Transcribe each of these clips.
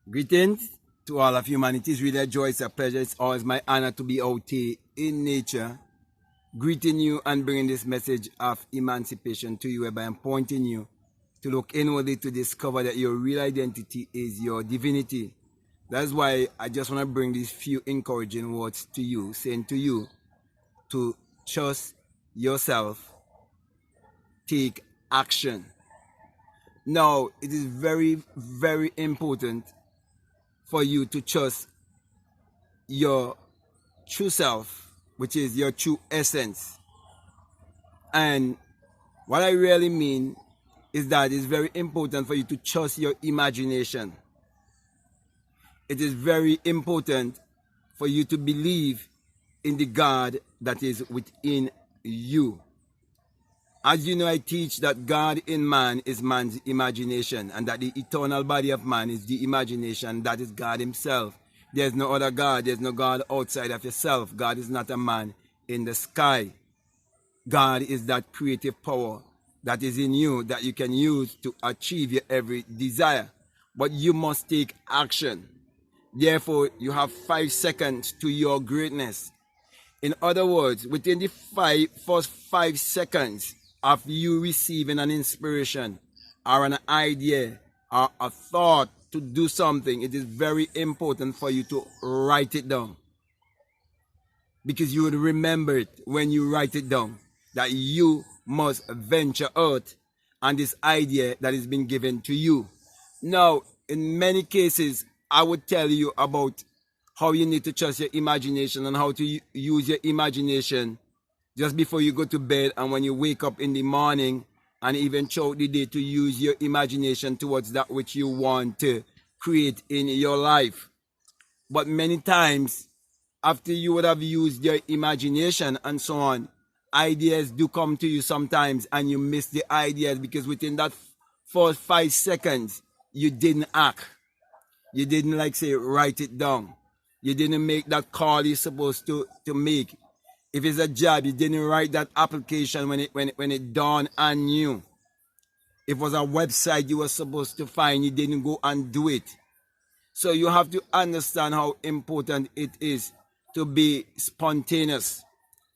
Greetings to all of humanity. It's really a joy, it's a pleasure, it's always my honor to be out here in nature, greeting you and bringing this message of emancipation to you, whereby I'm pointing you to look inwardly to discover that your real identity is your divinity. That's why I just want to bring these few encouraging words to you, saying to you to trust yourself, take action. Now, it is very, very important for you to trust your true self, which is your true essence. And what I really mean is that it's very important for you to trust your imagination. It is very important for you to believe in the God that is within you. As you know, I teach that God in man is man's imagination, and that the eternal body of man is the imagination, that is God himself. There's no other God, there's no God outside of yourself. God is not a man in the sky. God is that creative power that is in you that you can use to achieve your every desire. But you must take action. Therefore, you have 5 seconds to your greatness. In other words, within the first 5 seconds of you receiving an inspiration or an idea or a thought to do something, it is very important for you to write it down. Because you would remember it when you write it down, that you must venture out on this idea that has been given to you. Now, in many cases, I would tell you about how you need to trust your imagination and how to use your imagination just before you go to bed and when you wake up in the morning, and even throughout the day, to use your imagination towards that which you want to create in your life. But many times, after you would have used your imagination and so on, ideas do come to you sometimes and you miss the ideas because within that first 5 seconds, you didn't act. You didn't, like say, write it down. You didn't make that call you're supposed to make. If it's a job, you didn't write that application when it dawned on you. If it was a website you were supposed to find, you didn't go and do it. So you have to understand how important it is to be spontaneous.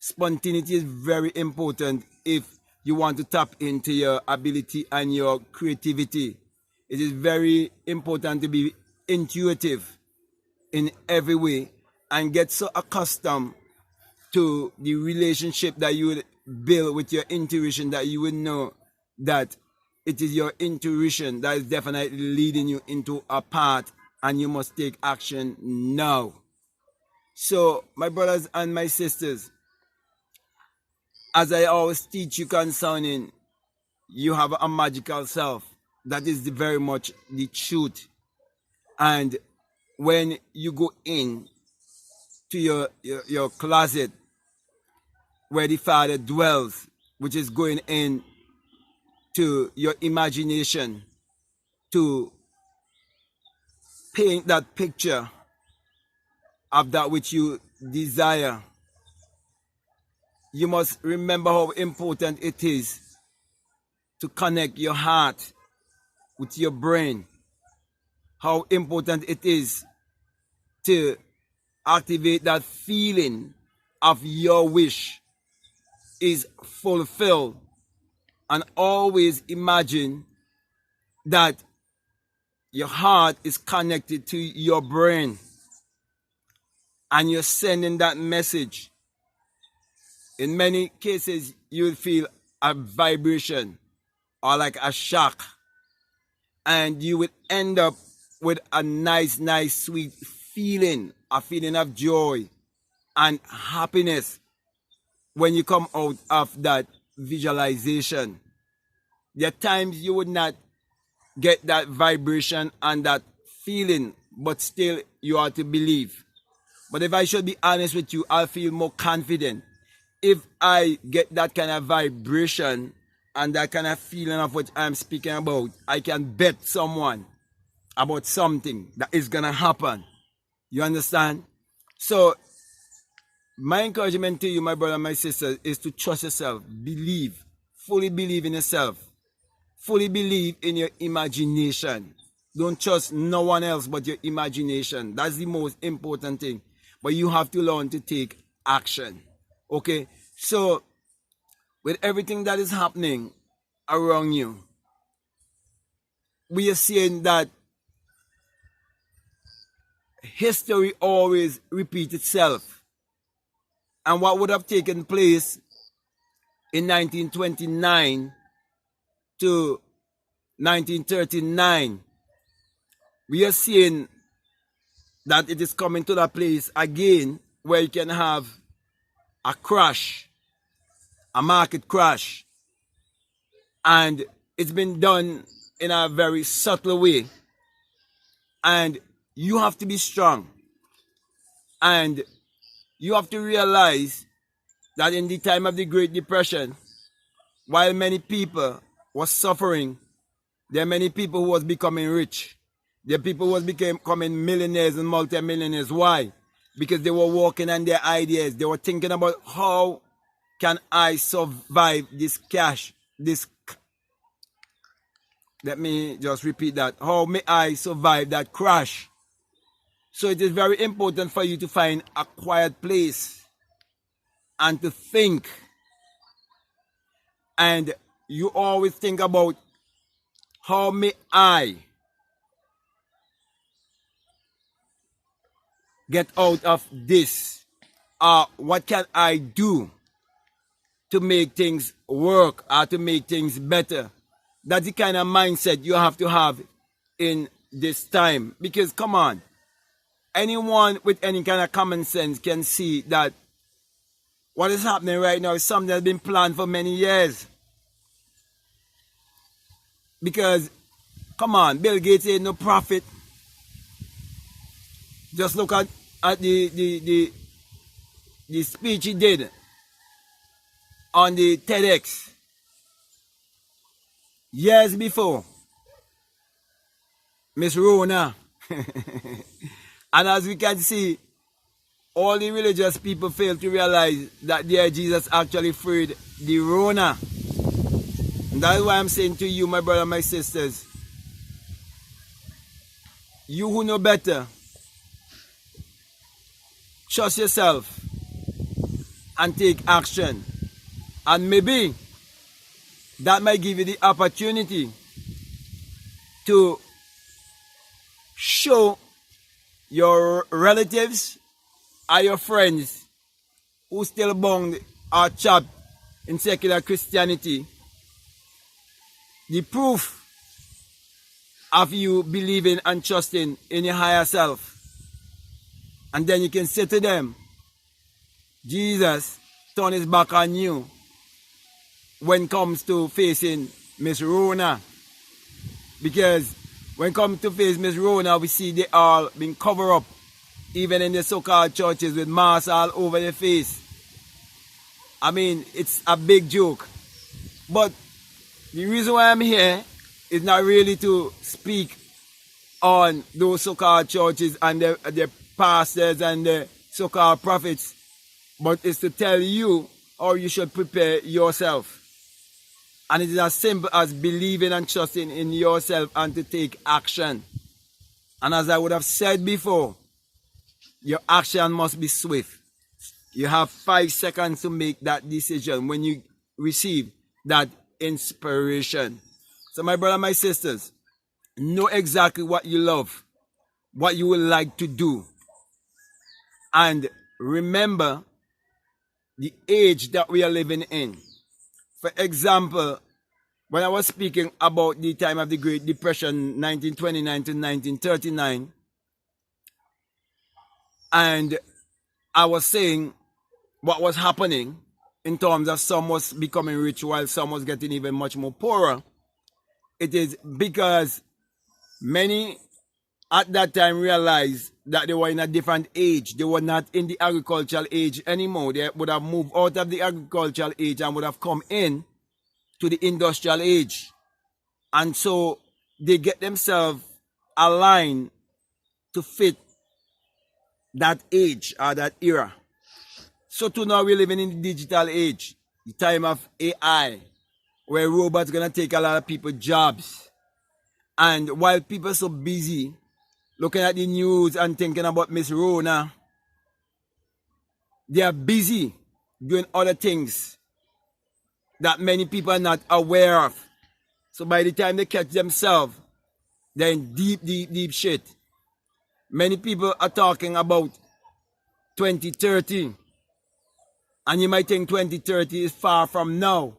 Spontaneity is very important if you want to tap into your ability and your creativity. It is very important to be intuitive in every way and get so accustomed to the relationship that you would build with your intuition that you would know that it is your intuition that is definitely leading you into a path and you must take action now. So, my brothers and my sisters, as I always teach you concerning, you have a magical self. That is very much the truth. And when you go in to your closet where the Father dwells, which is going in to your imagination to paint that picture of that which you desire, you must remember how important it is to connect your heart with your brain. How important it is to activate that feeling of your wish is fulfilled, and always imagine that your heart is connected to your brain and you're sending that message. In many cases, you'll feel a vibration or like a shock, and you will end up with a nice, sweet feeling, a feeling of joy and happiness when you come out of that visualization. There are times you would not get that vibration and that feeling, but still you are to believe. But if I should be honest with you, I'll feel more confident if I get that kind of vibration and that kind of feeling of what I'm speaking about. I can bet someone about something that is gonna happen. You understand? So my encouragement to you, my brother, my sister, is to trust yourself. Fully believe in yourself. Fully believe in your imagination. Don't trust no one else but your imagination. That's the most important thing. But you have to learn to take action. Okay? So, with everything that is happening around you, we are seeing that history always repeats itself. And what would have taken place in 1929 to 1939, we are seeing that it is coming to that place again where you can have a crash, a market crash. And it's been done in a very subtle way. And you have to be strong. And you have to realize that in the time of the Great Depression, while many people were suffering, there are many people who was becoming rich. There are people who was becoming millionaires and multimillionaires. Why? Because they were working on their ideas. They were thinking about how can I survive this cash, let me just repeat that. How may I survive that crash? So it is very important for you to find a quiet place and to think. And you always think about how may I get out of this? What can I do to make things work or to make things better? That's the kind of mindset you have to have in this time. Because come on, anyone with any kind of common sense can see that what is happening right now is something that's been planned for many years. Because, come on, Bill Gates ain't no prophet. Just look at the speech he did on the TEDx years before. Miss Rona. And as we can see, all the religious people fail to realize that their Jesus actually freed the Rona. And that's why I'm saying to you, my brother, my sisters, you who know better, trust yourself and take action. And maybe that might give you the opportunity to show your relatives or your friends who still bound or trapped in secular Christianity the proof of you believing and trusting in your higher self. And then you can say to them, Jesus turned his back on you when it comes to facing Miss Rona. Because when it comes to face Miss Rona, we see they all been covered up, even in the so-called churches, with masks all over their face. I mean, it's a big joke. But the reason why I'm here is not really to speak on those so-called churches and their pastors and the so-called prophets, but it's to tell you how you should prepare yourself. And it is as simple as believing and trusting in yourself and to take action. And as I would have said before, your action must be swift. You have 5 seconds to make that decision when you receive that inspiration. So my brother, my sisters, know exactly what you love, what you would like to do. And remember the age that we are living in. For example, when I was speaking about the time of the Great Depression, 1929 to 1939, and I was saying what was happening in terms of some was becoming rich while some was getting even much more poorer. It is because many at that time realized that they were in a different age. They were not in the agricultural age anymore. They would have moved out of the agricultural age and would have come in to the industrial age. And so they get themselves aligned to fit that age or that era. So to now we're living in the digital age, the time of AI, where robots are going to take a lot of people's jobs. And while people are so busy looking at the news and thinking about Miss Rona, they are busy doing other things that many people are not aware of. So by the time they catch themselves, they're in deep, deep, deep shit. Many people are talking about 2030. And you might think 2030 is far from now.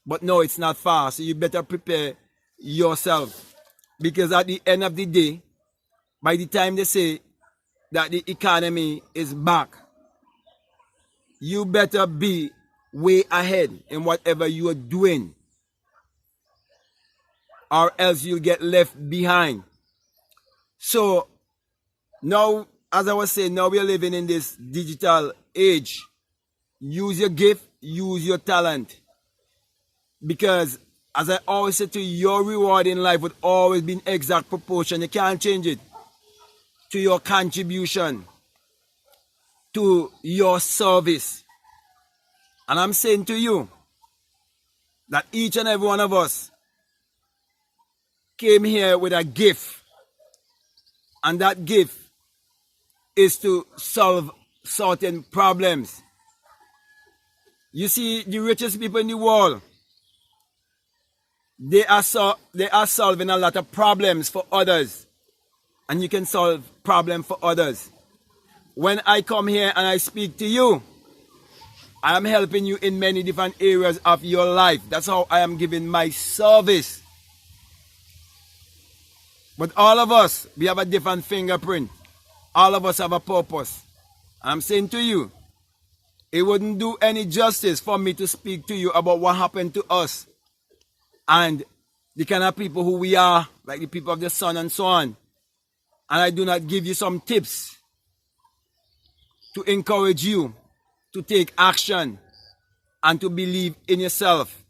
But no, it's not far. So you better prepare yourself. Because at the end of the day, by the time they say that the economy is back, you better be way ahead in whatever you are doing, or else you'll get left behind. So now, as I was saying, now we are living in this digital age. Use your gift, use your talent. Because as I always say to you, your reward in life would always be in exact proportion. You can't change it to your contribution, to your service. And I'm saying to you that each and every one of us came here with a gift. And that gift is to solve certain problems. You see, the richest people in the world, they are solving a lot of problems for others. And you can solve problems for others. When I come here and I speak to you, I am helping you in many different areas of your life. That's how I am giving my service. But all of us, we have a different fingerprint. All of us have a purpose. I'm saying to you, it wouldn't do any justice for me to speak to you about what happened to us and the kind of people who we are, like the people of the sun and so on. And I do not give you some tips to encourage you to take action and to believe in yourself.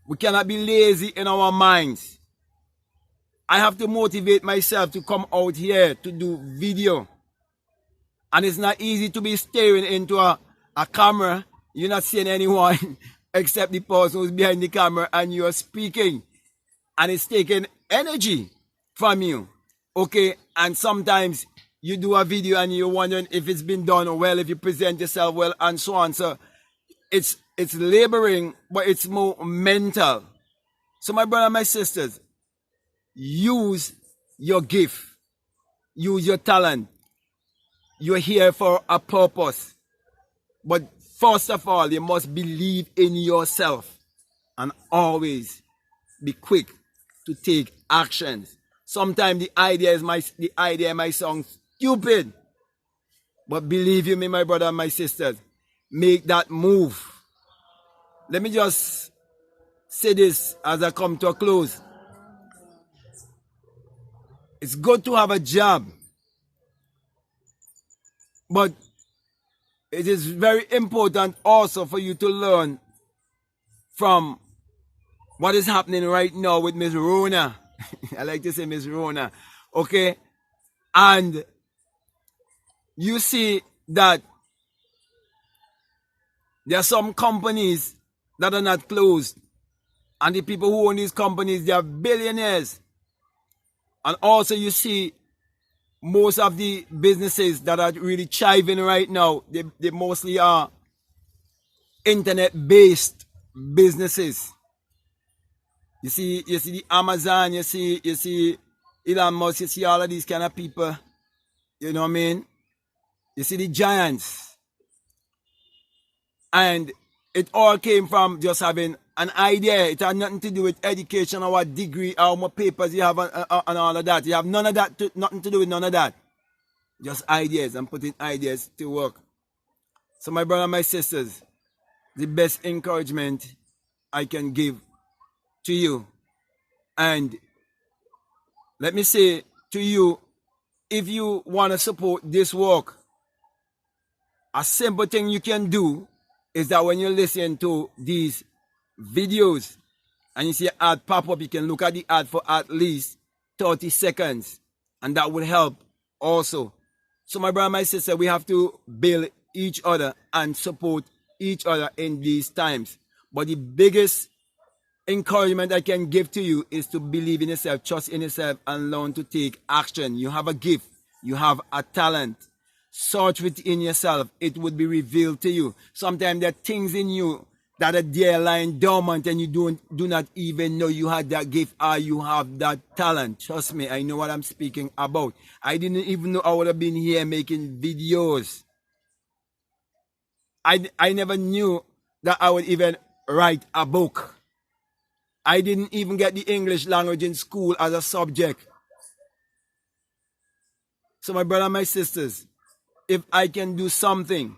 We cannot be lazy in our minds. I have to motivate myself to come out here to do video. And it's not easy to be staring into a camera. You're not seeing anyone except the person who's behind the camera and you're speaking. And it's taking energy from you. Okay? And sometimes you do a video and you're wondering if it's been done well, if you present yourself well, and so on. So it's laboring, but it's more mental. So my brother and my sisters, use your gift. Use your talent. You're here for a purpose. But first of all, you must believe in yourself and always be quick to take actions. Sometimes the idea might sound stupid. But believe you me, my brother and my sisters, make that move. Let me just say this as I come to a close. It's good to have a job. But it is very important also for you to learn from what is happening right now with Miss Rona. I like to say Miss Rona. Okay? And you see that there are some companies that are not closed. And the people who own these companies, they are billionaires. And also you see most of the businesses that are really thriving right now, they mostly are internet-based businesses. You see the Amazon, you see Elon Musk, you see all of these kind of people. You know what I mean? You see the giants. And it all came from just having an idea. It had nothing to do with education or what degree or what papers you have and all of that. You have none of that, nothing to do with none of that. Just ideas and putting ideas to work. So my brother and my sisters, the best encouragement I can give to you. And let me say to you, if you want to support this work, a simple thing you can do is that when you listen to these videos and you see an ad pop up, you can look at the ad for at least 30 seconds. And that will help also. So my brother and my sister, we have to build each other and support each other in these times. But the biggest encouragement I can give to you is to believe in yourself, trust in yourself, and learn to take action. You have a gift. You have a talent. Search within yourself. It would be revealed to you. Sometimes there are things in you that are there lying dormant and you do not even know you had that gift or you have that talent. Trust me, I know what I'm speaking about. I didn't even know I would have been here making videos. I never knew that I would even write a book. I didn't even get the English language in school as a subject. So my brother and my sisters, if I can do something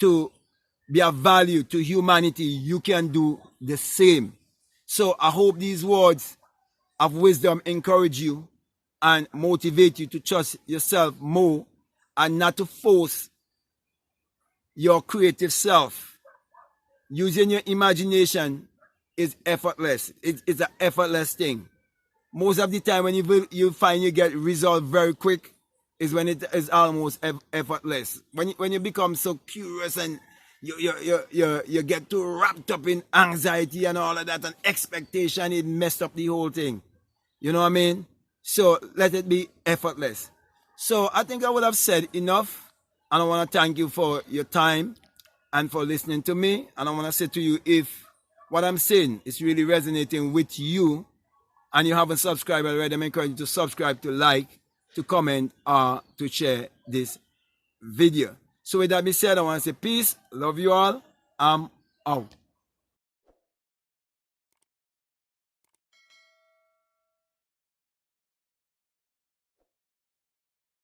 to be of value to humanity, you can do the same. So I hope these words of wisdom encourage you and motivate you to trust yourself more and not to force your creative self. Using your imagination is effortless. It's an effortless thing. Most of the time when you find you get result very quick is when it is almost effortless. When you become so curious and you get too wrapped up in anxiety and all of that and expectation, it messed up the whole thing. You know what I mean? So let it be effortless. So I think I would have said enough, and I want to thank you for your time and for listening to me. And I want to say to you, if what I'm saying is really resonating with you and you haven't subscribed already, I'm encouraging you to subscribe, to like, to comment, or to share this video. So with that being said, I want to say peace, love you all, I'm out.